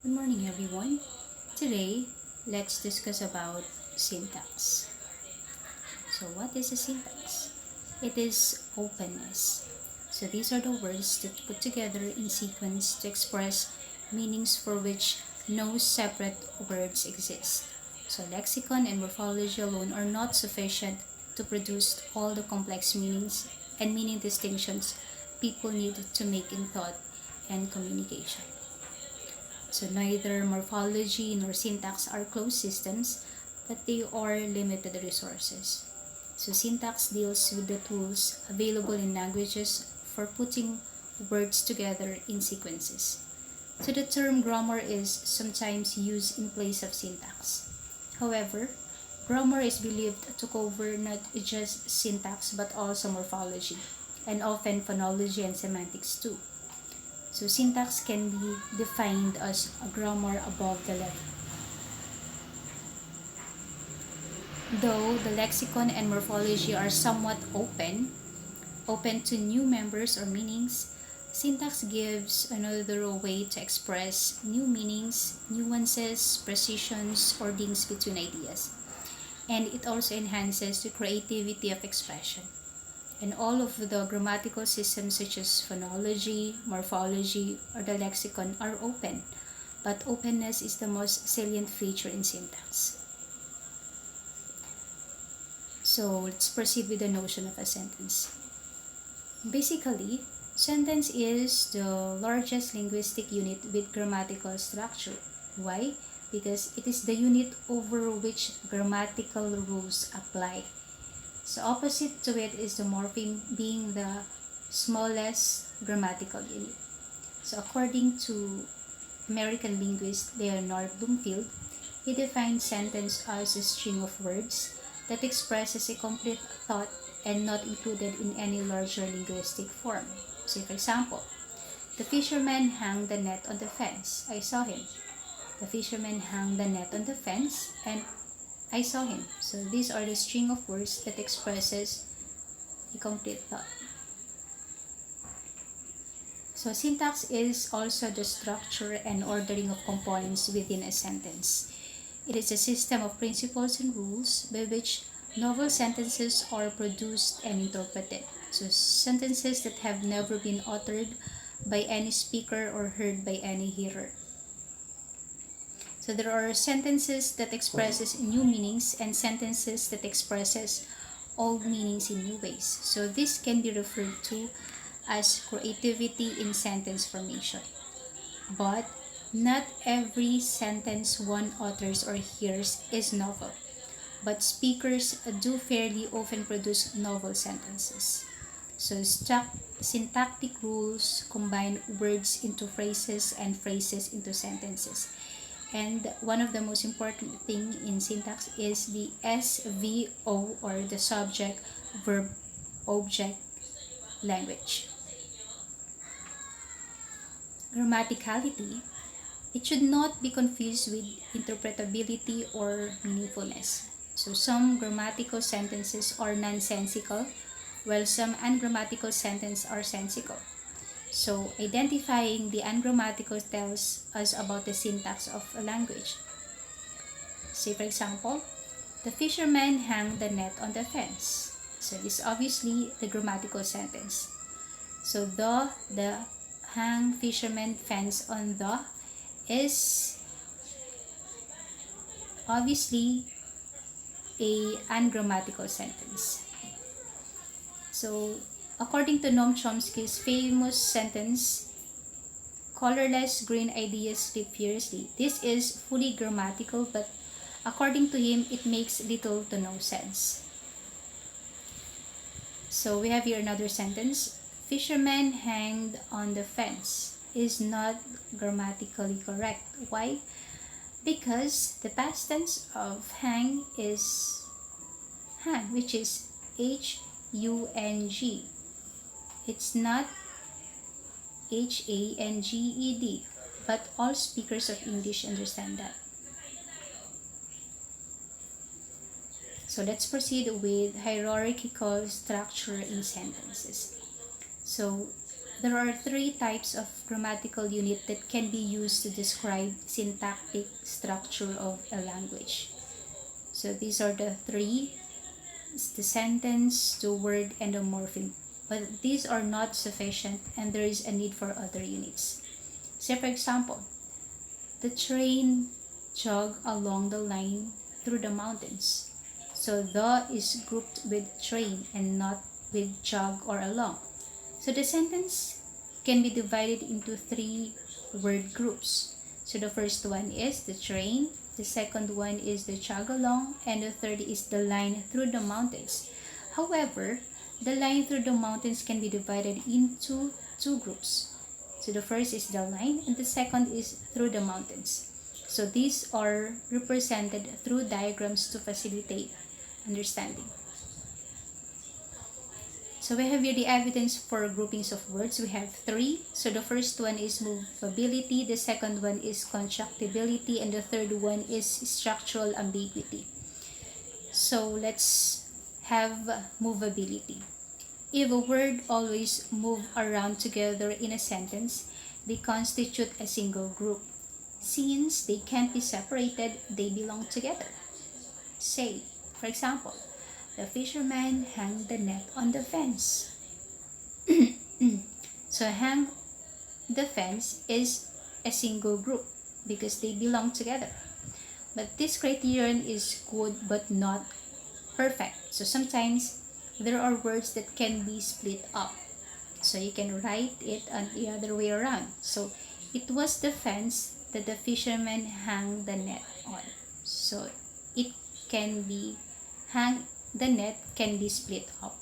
Good morning, everyone. Today, let's discuss about syntax. So, what is a syntax? It is openness. So, these are the words that put together in sequence to express meanings for which no separate words exist. So, lexicon and morphology alone are not sufficient to produce all the complex meanings and meaning distinctions people need to make in thought and communication. So neither morphology nor syntax are closed systems, but they are limited resources. So syntax deals with the tools available in languages for putting words together in sequences. So the term grammar is sometimes used in place of syntax. However, grammar is believed to cover not just syntax but also morphology, and often phonology and semantics too. So syntax can be defined as a grammar above the letter. Though the lexicon and morphology are somewhat open to new members or meanings, syntax gives another way to express new meanings, nuances, precisions, or links between ideas. And it also enhances the creativity of expression. And all of the grammatical systems such as phonology, morphology, or the lexicon are open, but openness is the most salient feature in syntax. So let's proceed with the notion of a sentence. Basically, sentence is the largest linguistic unit with grammatical structure. Why? Because it is the unit over which grammatical rules apply. So opposite to it is the morpheme being the smallest grammatical unit. So according to American linguist Leonard Bloomfield, he defines sentence as a string of words that expresses a complete thought and not included in any larger linguistic form. Say for example, the fisherman hung the net on the fence. I saw him. The fisherman hung the net on the fence and I saw him. So these are the string of words that expresses a complete thought. So syntax is also the structure and ordering of components within a sentence. It is a system of principles and rules by which novel sentences are produced and interpreted. So sentences that have never been uttered by any speaker or heard by any hearer. So there are sentences that expresses new meanings and sentences that expresses old meanings in new ways. So this can be referred to as creativity in sentence formation. But not every sentence one utters or hears is novel, but speakers do fairly often produce novel sentences. So syntactic rules combine words into phrases and phrases into sentences. And one of the most important thing in syntax is the SVO, or the subject verb object language. Grammaticality, it should not be confused with interpretability or meaningfulness. So some grammatical sentences are nonsensical, while some ungrammatical sentences are sensical. So identifying the ungrammatical tells us about the syntax of a language. Say for example, the fisherman hung the net on the fence. So this is obviously the grammatical sentence. So the hang fisherman fence on the is obviously a ungrammatical sentence. So according to Noam Chomsky's famous sentence, colorless green ideas sleep fiercely. This is fully grammatical, but according to him, it makes little to no sense. So we have here another sentence. Fisherman hanged on the fence is not grammatically correct. Why? Because the past tense of hang is hang, which is H-U-N-G. It's not H-A-N-G-E-D, but all speakers of English understand that. So let's proceed with hierarchical structure in sentences. So There are three types of grammatical unit that can be used to describe syntactic structure of a language. So these are the three: the sentence, the word, and the morpheme. But these are not sufficient and there is a need for other units. Say for example, the train jogged along the line through the mountains. So the is grouped with train and not with jog or along. So the sentence can be divided into three word groups. So the first one is the train, the second one is the jog along, and the third is the line through the mountains. However, the line through the mountains can be divided into two groups. So the first is the line and the second is through the mountains. So these are represented through diagrams to facilitate understanding. So we have here the evidence for groupings of words. We have three. So the first one is movability, the second one is contractibility, and the third one is structural ambiguity. So let's have movability. If a word always move around together in a sentence, they constitute a single group. Since they can't be separated, they belong together. Say, for example, the fisherman hung the net on the fence. So hang the fence is a single group because they belong together. But this criterion is good but not perfect. So sometimes there are words that can be split up. So you can write it on the other way around. So it was the fence that the fisherman hung the net on. So it can be the net can be split up.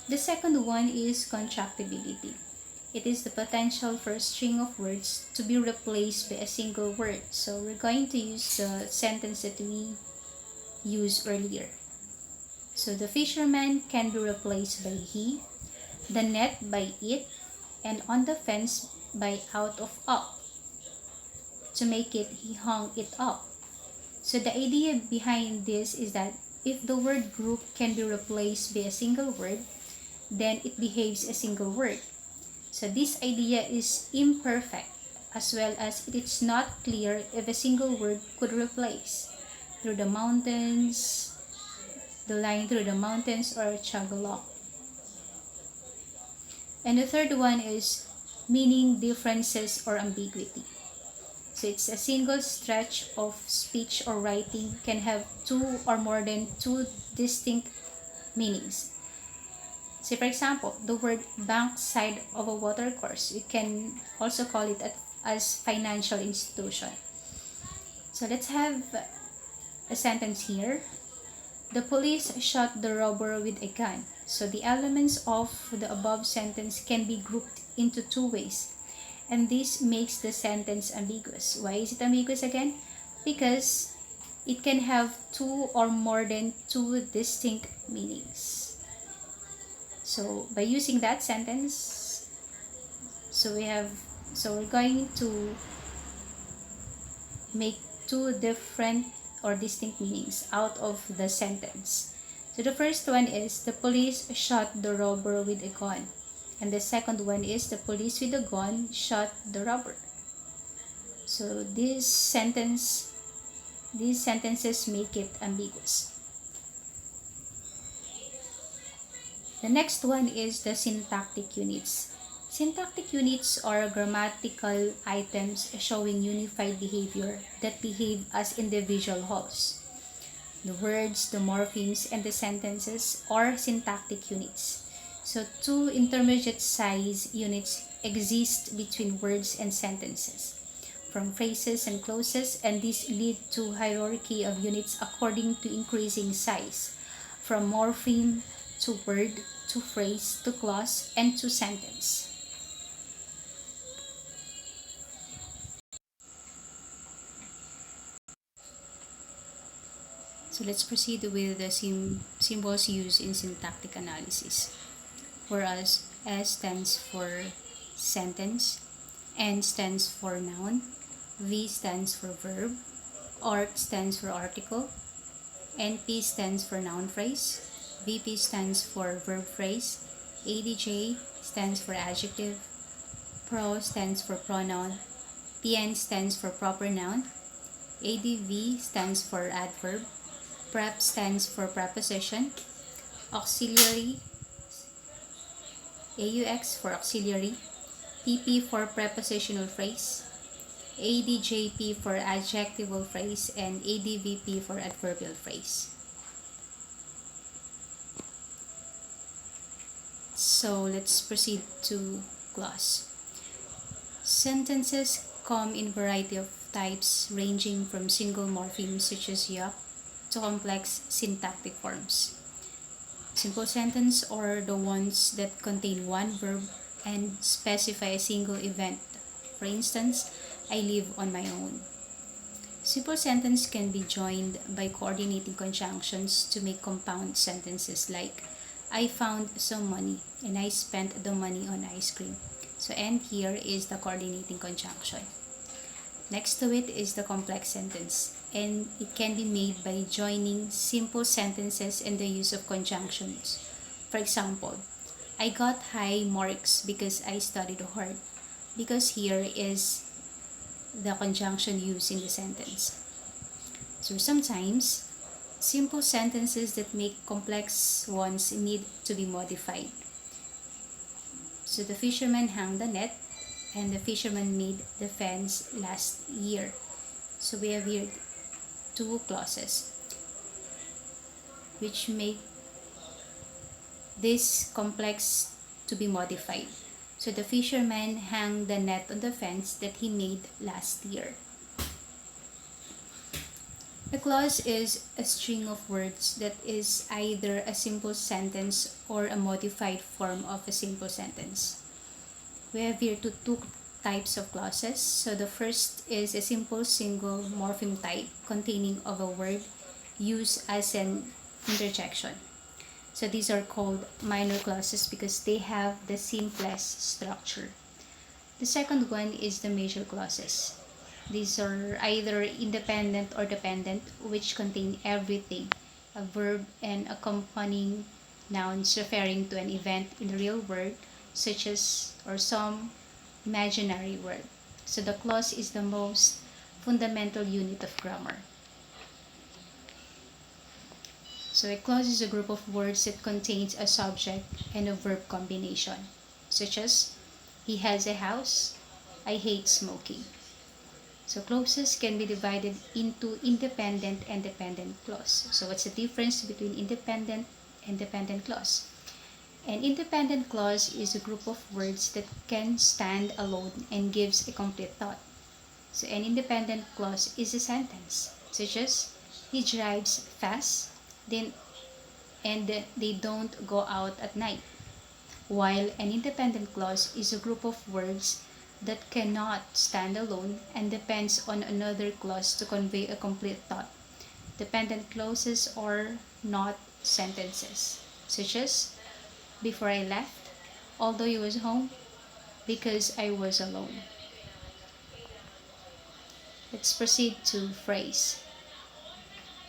The second one is contractibility. It is the potential for a string of words to be replaced by a single word. So we're going to use the sentence that we used earlier. So the fisherman can be replaced by he, the net by it, and on the fence by out of up. To make it, he hung it up. So the idea behind this is that if the word group can be replaced by a single word, then it behaves a single word. So this idea is imperfect, as well as it is not clear if a single word could replace through the mountains, the line through the mountains, or jog along. And the third one is meaning differences or ambiguity. So it's a single stretch of speech or writing can have two or more than two distinct meanings. Say for example, the word bank side of a water course, you can also call it as financial institution. So let's have a sentence here. The police shot the robber with a gun. So the elements of the above sentence can be grouped into two ways. And this makes the sentence ambiguous. Why is it ambiguous again? Because it can have two or more than two distinct meanings. So by using that sentence, we're going to make two different or distinct meanings out of the sentence. So the first one is the police shot the robber with a gun. And the second one is the police with a gun shot the robber. So these sentences make it ambiguous. The next one is the syntactic units. Syntactic units are grammatical items showing unified behavior that behave as individual wholes. The words, the morphemes, and the sentences are syntactic units. So two intermediate size units exist between words and sentences, from phrases and clauses, and these lead to hierarchy of units according to increasing size, from morpheme to word to phrase to clause and to sentence. So let's proceed with the symbols used in syntactic analysis. Whereas S stands for sentence, N stands for noun, V stands for verb, ART stands for article, NP stands for noun phrase, VP stands for verb phrase, ADJ stands for adjective, PRO stands for pronoun, PN stands for proper noun, ADV stands for adverb, PREP stands for preposition, auxiliary, AUX for auxiliary, PP for prepositional phrase, ADJP for adjectival phrase, and ADVP for adverbial phrase. So let's proceed to clause. Sentences come in variety of types ranging from single morphemes such as yuck to complex syntactic forms. Simple sentence are the ones that contain one verb and specify a single event. For instance, I live on my own. Simple sentence can be joined by coordinating conjunctions to make compound sentences like I found some money and I spent the money on ice cream. So and here is the coordinating conjunction. Next to it is the complex sentence, and it can be made by joining simple sentences and the use of conjunctions. For example, I got high marks because I studied hard, because here is the conjunction used in the sentence. So sometimes, simple sentences that make complex ones need to be modified. So the fisherman hung the net and the fisherman made the fence last year. So we have here two clauses which make this complex to be modified. So the fisherman hung the net on the fence that he made last year. A clause is a string of words that is either a simple sentence or a modified form of a simple sentence. We have here two types of clauses. So the first is a simple single morpheme type containing of a word used as an interjection. So these are called minor clauses because they have the simplest structure. The second one is the major clauses. These are either independent or dependent, which contain everything, a verb and accompanying nouns referring to an event in the real world, such as or some imaginary word. So the clause is the most fundamental unit of grammar. So a clause is a group of words that contains a subject and a verb combination, such as he has a house, I hate smoking. So clauses can be divided into independent and dependent clause. So what's the difference between independent and dependent clause? An independent clause is a group of words that can stand alone and gives a complete thought. So an independent clause is a sentence, such as he drives fast, and they don't go out at night. While an independent clause is a group of words that cannot stand alone and depends on another clause to convey a complete thought. Dependent clauses are not sentences, such as before I left, although he was home, because I was alone. Let's proceed to phrase.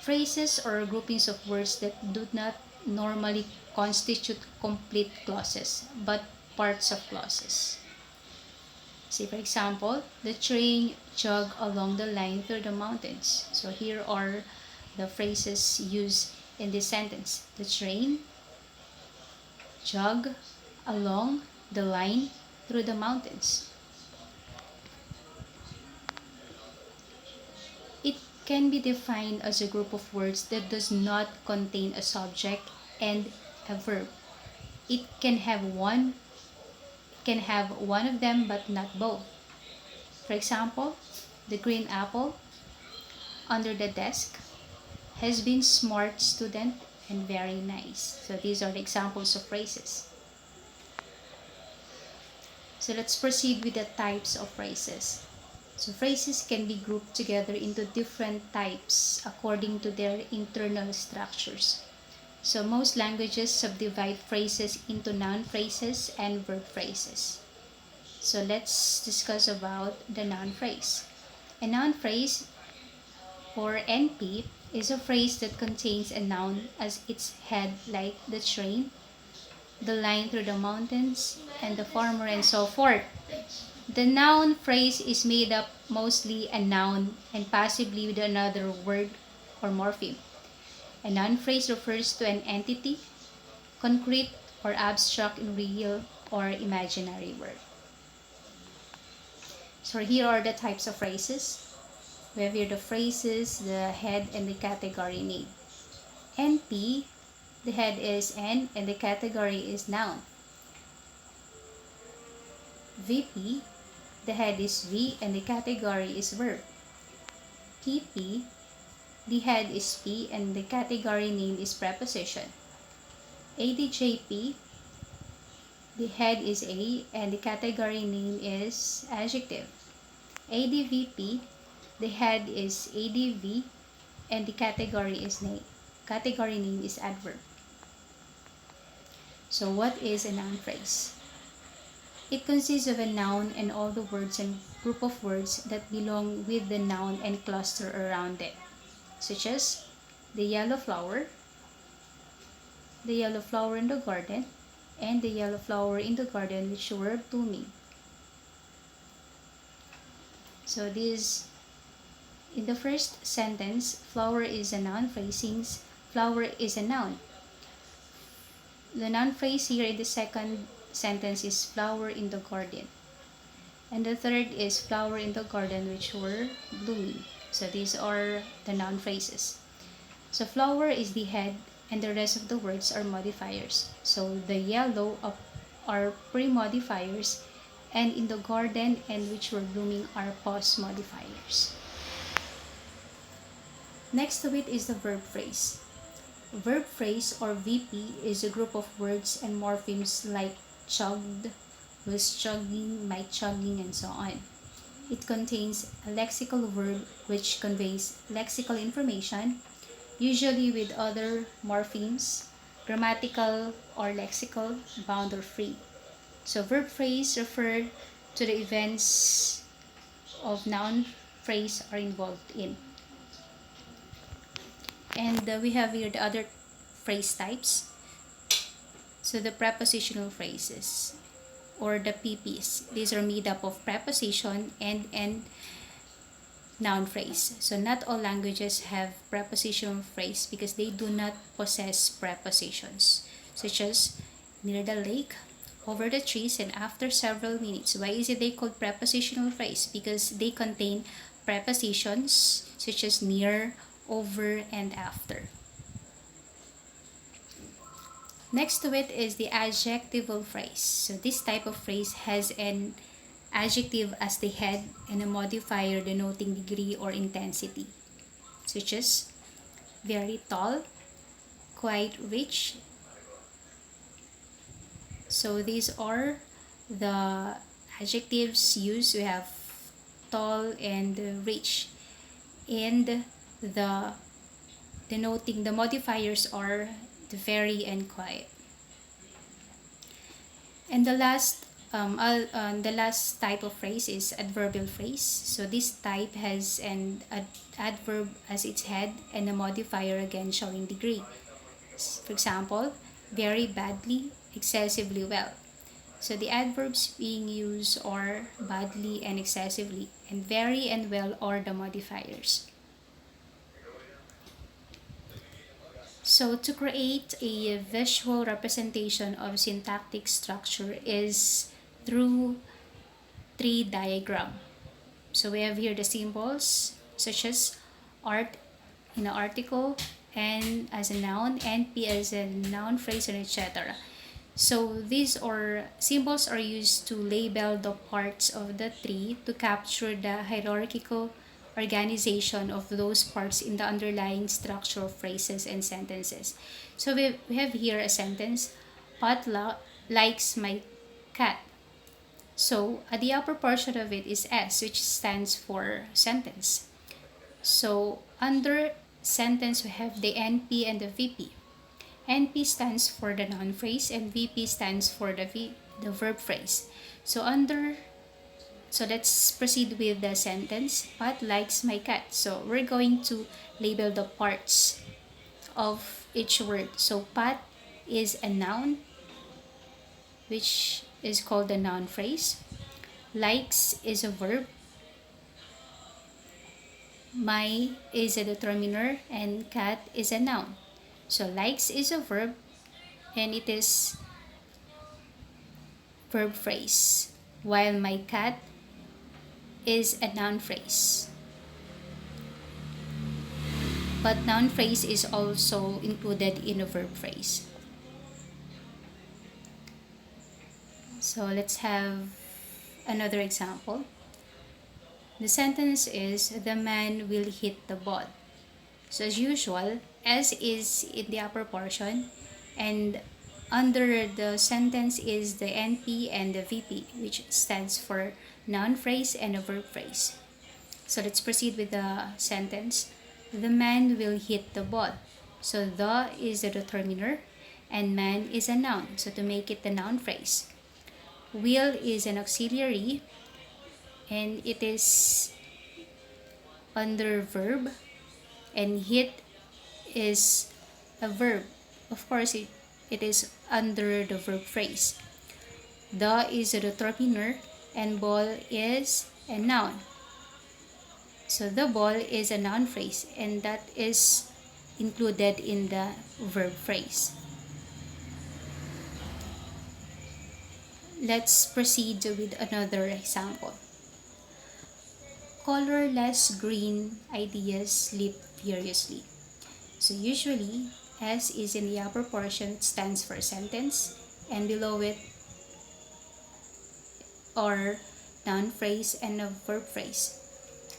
Phrases are groupings of words that do not normally constitute complete clauses, but parts of clauses. Say for example, the train jogged along the line through the mountains. So here are the phrases used in this sentence. The train jogged along the line through the mountains. It can be defined as a group of words that does not contain a subject and a verb. It can have one of them but not both. For example, the green apple under the desk has been smart student and very nice. So these are the examples of phrases. So let's proceed with the types of phrases. So phrases can be grouped together into different types according to their internal structures. So most languages subdivide phrases into noun phrases and verb phrases. So let's discuss about the noun phrase. A noun phrase, or NP, is a phrase that contains a noun as its head, like the train, the line through the mountains, and the farmer, and so forth. The noun phrase is made up mostly a noun and possibly with another word or morpheme. A noun phrase refers to an entity, concrete or abstract in real or imaginary world. So here are the types of phrases. We have here the phrases, the head, and the category name. NP, the head is N and the category is noun. VP, the head is V and the category is verb. PP, the head is P and the category name is preposition. ADJP, the head is A and the category name is adjective. ADVP, the head is ADV and the category name is adverb. So what is a noun phrase? It consists of a noun and all the words and group of words that belong with the noun and cluster around it, such as the yellow flower in the garden, and the yellow flower in the garden, which were blooming. So this, in the first sentence, flower is a noun phrase since flower is a noun. The noun phrase here in the second sentence is flower in the garden. And the third is flower in the garden which were blooming. So these are the noun phrases. So flower is the head and the rest of the words are modifiers. So the yellow are pre-modifiers and in the garden and which were blooming are post-modifiers. Next to it is the verb phrase. Verb phrase or VP is a group of words and morphemes like chugged, was chugging, might chugging, and so on. It contains a lexical verb which conveys lexical information, usually with other morphemes, grammatical or lexical, bound or free. So verb phrase refer to the events of noun phrase are involved in. And we have here the other phrase types. So the prepositional phrases or the PPs. These are made up of preposition and noun phrase. So not all languages have prepositional phrase because they do not possess prepositions, such as near the lake, over the trees, and after several minutes. Why is it they called prepositional phrase? Because they contain prepositions such as near, over, and after. Next to it is the adjectival phrase. So this type of phrase has an adjective as the head and a modifier denoting degree or intensity, such as very tall, quite rich. So these are the adjectives used. We have tall and rich, and the denoting the modifiers are the very and quiet. And the last type of phrase is adverbial phrase. So this type has an adverb as its head and a modifier again showing degree. For example, very badly, excessively well. So the adverbs being used are badly and excessively, and very and well are the modifiers. So to create a visual representation of syntactic structure is through tree diagram. So we have here the symbols such as art in an article, and as a noun, NP as a noun phrase, and etc. So these symbols are used to label the parts of the tree to capture the hierarchical organization of those parts in the underlying structure of phrases and sentences. So we have here a sentence, Pat likes my cat. So at the upper portion of it is S, which stands for sentence. So under sentence we have the NP and the VP. NP stands for the noun phrase and VP stands for the verb phrase. So So let's proceed with the sentence. Pat likes my cat. So we're going to label the parts of each word. So Pat is a noun, which is called a noun phrase. Likes is a verb. My is a determiner, and cat is a noun. So likes is a verb, and it is verb phrase, while my cat is a noun phrase. But noun phrase is also included in a verb phrase. So let's have another example. The sentence is, the man will hit the ball. So as usual, S is in the upper portion, and under the sentence is the NP and the VP, which stands for noun phrase and a verb phrase. So let's proceed with the sentence. The man will hit the ball. So the is the determiner and man is a noun. So to make it the noun phrase. Will is an auxiliary and it is under verb, and hit is a verb. Of course, it is under the verb phrase. The is a determiner and ball is a noun. So the ball is a noun phrase and that is included in the verb phrase. Let's proceed with another example. Colorless green ideas sleep furiously. So usually, S is in the upper portion, it stands for sentence, and below it are noun phrase and a verb phrase.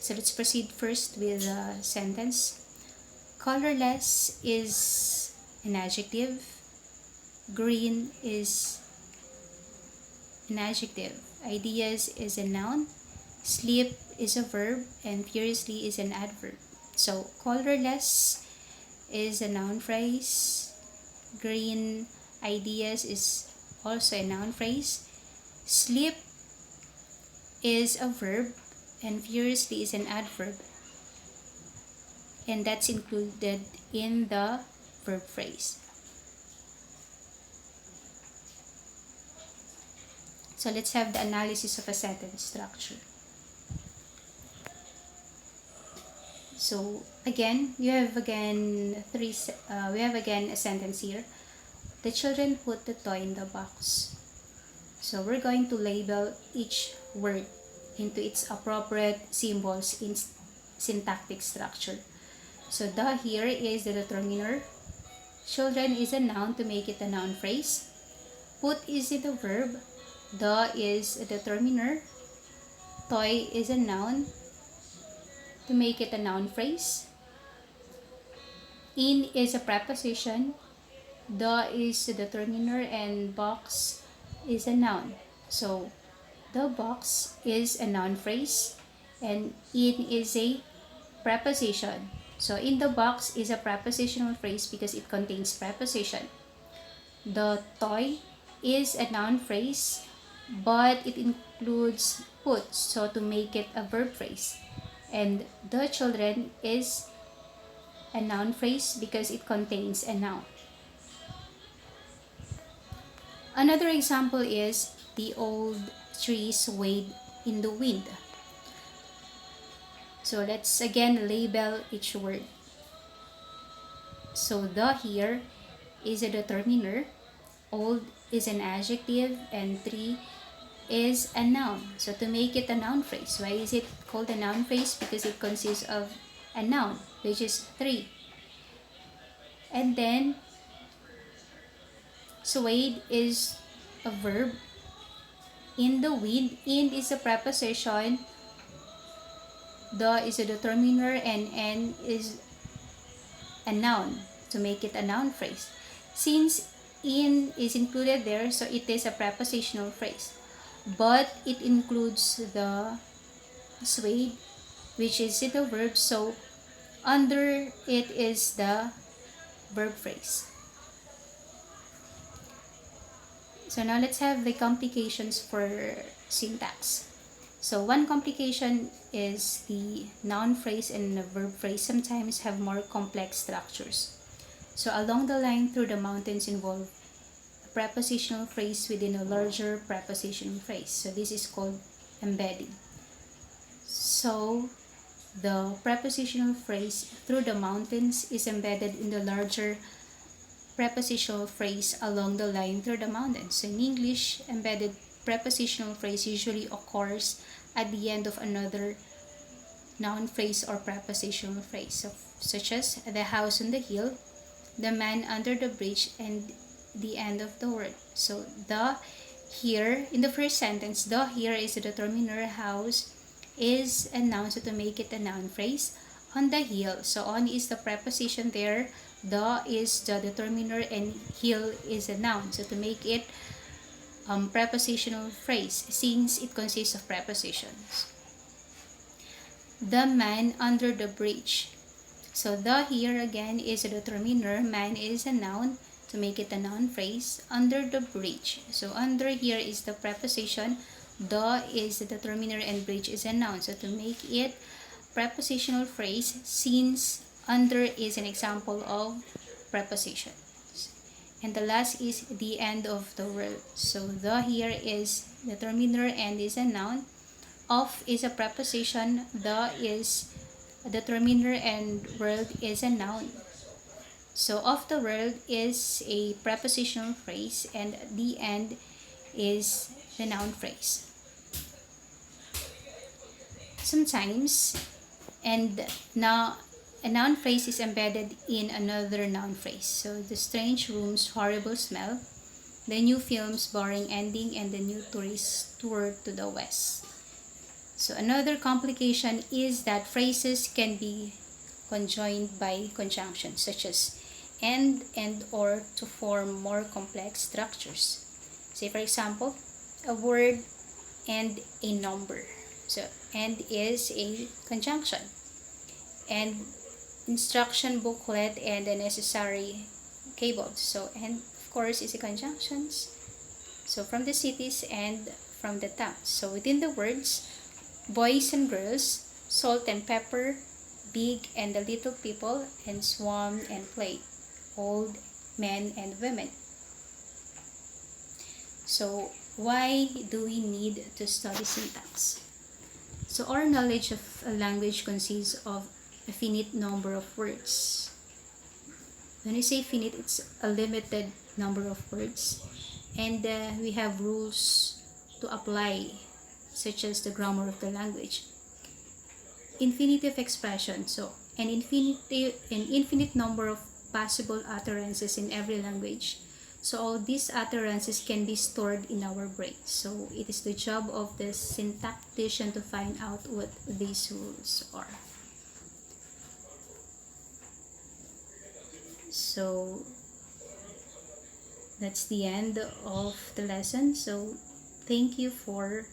So let's proceed first with the sentence. Colorless is an adjective. Green is an adjective. Ideas is a noun. Sleep is a verb and furiously is an adverb. So colorless is a noun phrase. Green ideas is also a noun phrase. Sleep is a verb and furiously is an adverb. And that's included in the verb phrase. So let's have the analysis of a sentence structure. So again, we have again a sentence here. The children put the toy in the box. So we're going to label each word into its appropriate symbols in syntactic structure. So the here is the determiner. Children is a noun to make it a noun phrase. Put is it a verb. The is a determiner. Toy is a noun to make it a noun phrase. In is a preposition. The is a determiner and box is a noun. So the box is a noun phrase and in is a preposition. So in the box is a prepositional phrase because it contains preposition. The toy is a noun phrase but it includes put, so to make it a verb phrase. And the children is a noun phrase because it contains a noun. Another example is the old tree swayed in the wind. So let's again label each word. So the here is a determiner, old is an adjective, and tree is a noun. So to make it a noun phrase, why is it called a noun phrase? Because it consists of a noun, which is tree. And then swayed is a verb. In the wind, in is a preposition, the is a determiner, and n is a noun to make it a noun phrase. Since in is included there, so it is a prepositional phrase. But it includes the swayed, which is it a verb, so under it is the verb phrase. So now let's have the complications for syntax. So one complication is the noun phrase and the verb phrase sometimes have more complex structures. So along the line through the mountains involve a prepositional phrase within a larger prepositional phrase. So this is called embedding. So the prepositional phrase through the mountains is embedded in the larger prepositional phrase along the line through the mountains. So in English, embedded prepositional phrase usually occurs at the end of another noun phrase or prepositional phrase, so, such as the house on the hill, the man under the bridge, and the end of the word. So the here in the first sentence, the here is the determiner, house is a noun, so to make it a noun phrase. On the hill, so on is the preposition there, the is the determiner, and hill is a noun, so to make it prepositional phrase since it consists of prepositions. The man under the bridge, so the here again is a determiner, man is a noun, to make it a noun phrase. Under the bridge, so under here is the preposition, the is the determiner, and bridge is a noun, so to make it prepositional phrase since under is an example of preposition. And the last is the end of the world, so the here is determiner and is a noun, of is a preposition, the is a determiner, and world is a noun. So of the world is a prepositional phrase and the end is the noun phrase. Sometimes, and now a noun phrase is embedded in another noun phrase. So the strange room's horrible smell, the new film's boring ending, and the new tourist tour to the west. So another complication is that phrases can be conjoined by conjunctions such as and or to form more complex structures. Say for example, a word and a number. So and is a conjunction. And instruction booklet and the necessary cables. So and of course is a conjunctions. So from the cities and from the towns. So within the words, boys and girls, salt and pepper, big and the little people, and swam and played, old men and women. So why do we need to study syntax? So our knowledge of a language consists of a finite number of words. When I say finite, it's a limited number of words, and we have rules to apply, such as the grammar of the language. Infinitive expression, so an infinite number of possible utterances in every language. So all these utterances can be stored in our brain. So it is the job of the syntactician to find out what these rules are. So that's the end of the lesson. So thank you for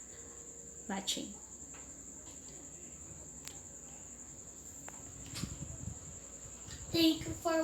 watching. Thank you for